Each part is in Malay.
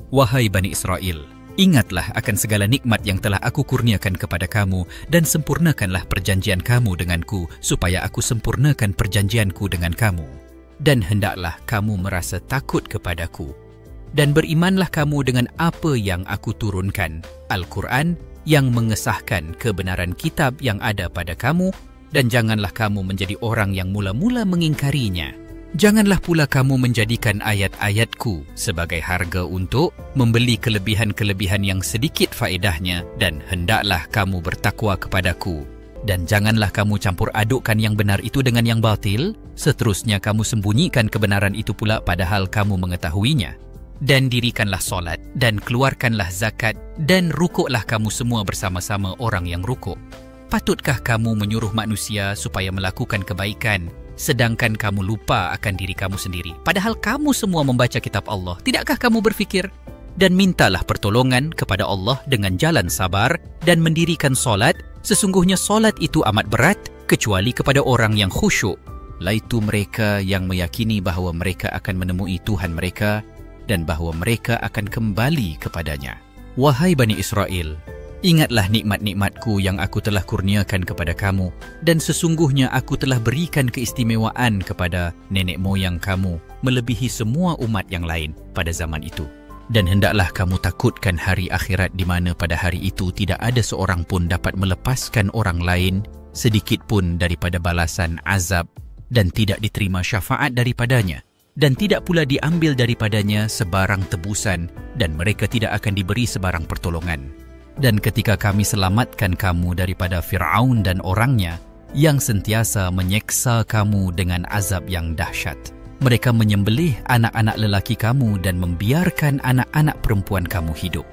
Wahai Bani Israel, ingatlah akan segala nikmat yang telah aku kurniakan kepada kamu dan sempurnakanlah perjanjian kamu denganku supaya aku sempurnakan perjanjianku dengan kamu. Dan hendaklah kamu merasa takut kepadaku. Dan berimanlah kamu dengan apa yang aku turunkan, Al-Quran yang mengesahkan kebenaran kitab yang ada pada kamu, dan janganlah kamu menjadi orang yang mula-mula mengingkarinya. Janganlah pula kamu menjadikan ayat-ayatku sebagai harga untuk membeli kelebihan-kelebihan yang sedikit faedahnya, dan hendaklah kamu bertakwa kepadaku. Dan janganlah kamu campur adukkan yang benar itu dengan yang batil, seterusnya kamu sembunyikan kebenaran itu pula padahal kamu mengetahuinya. Dan dirikanlah solat, dan keluarkanlah zakat, dan rukuklah kamu semua bersama-sama orang yang rukuk. Patutkah kamu menyuruh manusia supaya melakukan kebaikan, sedangkan kamu lupa akan diri kamu sendiri? Padahal kamu semua membaca kitab Allah. Tidakkah kamu berfikir? Dan mintalah pertolongan kepada Allah dengan jalan sabar dan mendirikan solat. Sesungguhnya solat itu amat berat, kecuali kepada orang yang khusyuk. Laitu mereka yang meyakini bahawa mereka akan menemui Tuhan mereka dan bahawa mereka akan kembali kepadanya. Wahai Bani Israel, ingatlah nikmat-nikmatku yang aku telah kurniakan kepada kamu, dan sesungguhnya aku telah berikan keistimewaan kepada nenek moyang kamu melebihi semua umat yang lain pada zaman itu. Dan hendaklah kamu takutkan hari akhirat di mana pada hari itu tidak ada seorang pun dapat melepaskan orang lain sedikit pun daripada balasan azab, dan tidak diterima syafaat daripadanya, dan tidak pula diambil daripadanya sebarang tebusan, dan mereka tidak akan diberi sebarang pertolongan. Dan ketika kami selamatkan kamu daripada Fir'aun dan orangnya yang sentiasa menyeksa kamu dengan azab yang dahsyat, mereka menyembelih anak-anak lelaki kamu dan membiarkan anak-anak perempuan kamu hidup.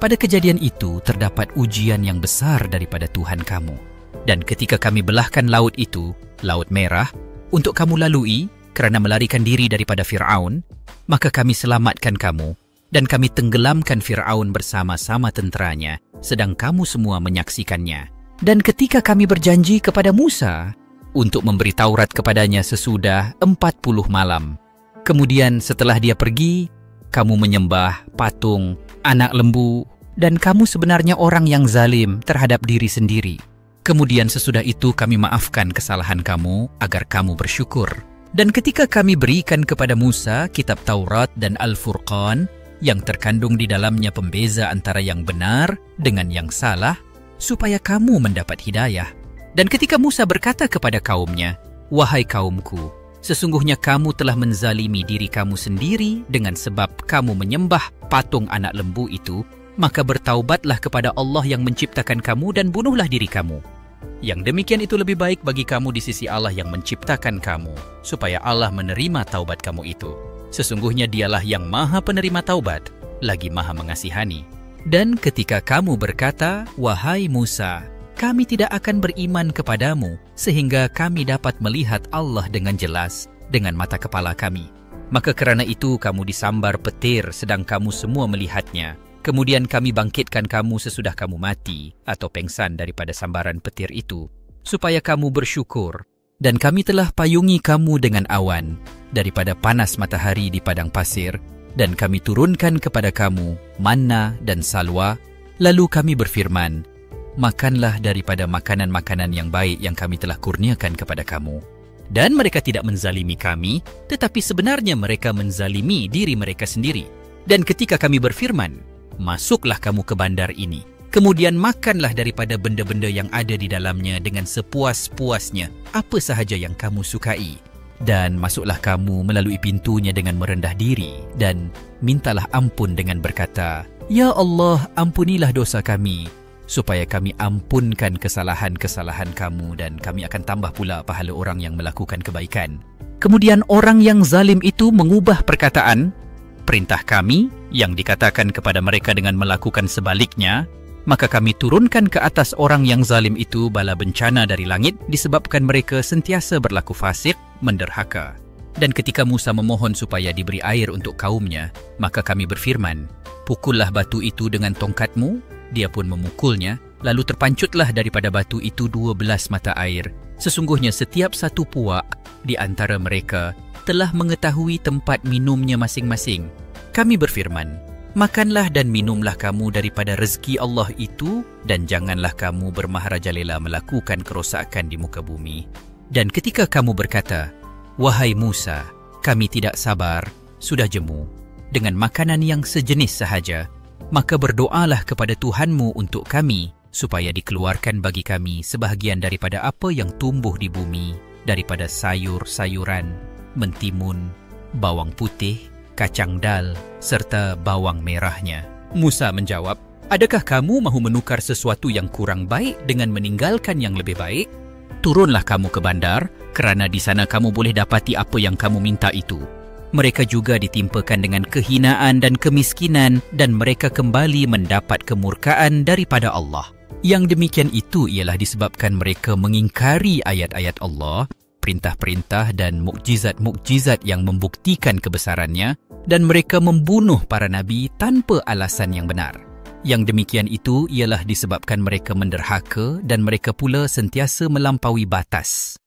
Pada kejadian itu terdapat ujian yang besar daripada Tuhan kamu. Dan ketika kami belahkan laut itu, Laut Merah, untuk kamu lalui kerana melarikan diri daripada Fir'aun, maka kami selamatkan kamu dan kami tenggelamkan Fir'aun bersama-sama tenteranya, sedang kamu semua menyaksikannya. Dan ketika kami berjanji kepada Musa untuk memberi Taurat kepadanya sesudah 40 malam, kemudian setelah dia pergi, kamu menyembah patung, anak lembu, dan kamu sebenarnya orang yang zalim terhadap diri sendiri. Kemudian sesudah itu kami maafkan kesalahan kamu agar kamu bersyukur. Dan ketika kami berikan kepada Musa kitab Taurat dan Al-Furqan yang terkandung di dalamnya pembeza antara yang benar dengan yang salah, supaya kamu mendapat hidayah. Dan ketika Musa berkata kepada kaumnya, "Wahai kaumku, sesungguhnya kamu telah menzalimi diri kamu sendiri dengan sebab kamu menyembah patung anak lembu itu, maka bertaubatlah kepada Allah yang menciptakan kamu dan bunuhlah diri kamu. Yang demikian itu lebih baik bagi kamu di sisi Allah yang menciptakan kamu, supaya Allah menerima taubat kamu itu. Sesungguhnya dialah yang maha penerima taubat, lagi maha mengasihani." Dan ketika kamu berkata, "Wahai Musa, kami tidak akan beriman kepadamu sehingga kami dapat melihat Allah dengan jelas dengan mata kepala kami. Maka kerana itu kamu disambar petir sedang kamu semua melihatnya. Kemudian kami bangkitkan kamu sesudah kamu mati atau pengsan daripada sambaran petir itu, supaya kamu bersyukur. Dan kami telah payungi kamu dengan awan daripada panas matahari di padang pasir, dan kami turunkan kepada kamu manna dan salwa. Lalu kami berfirman, makanlah daripada makanan-makanan yang baik yang kami telah kurniakan kepada kamu. Dan mereka tidak menzalimi kami, tetapi sebenarnya mereka menzalimi diri mereka sendiri. Dan ketika kami berfirman, masuklah kamu ke bandar ini, kemudian makanlah daripada benda-benda yang ada di dalamnya dengan sepuas-puasnya, apa sahaja yang kamu sukai. Dan masuklah kamu melalui pintunya dengan merendah diri, dan mintalah ampun dengan berkata, "Ya Allah, ampunilah dosa kami," supaya kami ampunkan kesalahan-kesalahan kamu, dan kami akan tambah pula pahala orang yang melakukan kebaikan. Kemudian orang yang zalim itu mengubah perkataan, perintah kami yang dikatakan kepada mereka dengan melakukan sebaliknya, maka kami turunkan ke atas orang yang zalim itu bala bencana dari langit disebabkan mereka sentiasa berlaku fasik, menderhaka. Dan ketika Musa memohon supaya diberi air untuk kaumnya, maka kami berfirman, pukullah batu itu dengan tongkatmu. Dia pun memukulnya, lalu terpancutlah daripada batu itu 12 mata air. Sesungguhnya setiap satu puak di antara mereka telah mengetahui tempat minumnya masing-masing. Kami berfirman, Makanlah dan minumlah kamu daripada rezeki Allah itu dan janganlah kamu bermaharajalela melakukan kerosakan di muka bumi. Dan ketika kamu berkata, "Wahai Musa, kami tidak sabar, sudah jemu, dengan makanan yang sejenis sahaja, maka berdoalah kepada Tuhanmu untuk kami, supaya dikeluarkan bagi kami sebahagian daripada apa yang tumbuh di bumi, daripada sayur-sayuran, mentimun, bawang putih, kacang dal, serta bawang merahnya." Musa menjawab, "Adakah kamu mahu menukar sesuatu yang kurang baik dengan meninggalkan yang lebih baik? Turunlah kamu ke bandar, kerana di sana kamu boleh dapati apa yang kamu minta itu." Mereka juga ditimpakan dengan kehinaan dan kemiskinan dan mereka kembali mendapat kemurkaan daripada Allah. Yang demikian itu ialah disebabkan mereka mengingkari ayat-ayat Allah, perintah-perintah dan mukjizat-mukjizat yang membuktikan kebesarannya, dan mereka membunuh para nabi tanpa alasan yang benar. Yang demikian itu ialah disebabkan mereka menderhaka dan mereka pula sentiasa melampaui batas.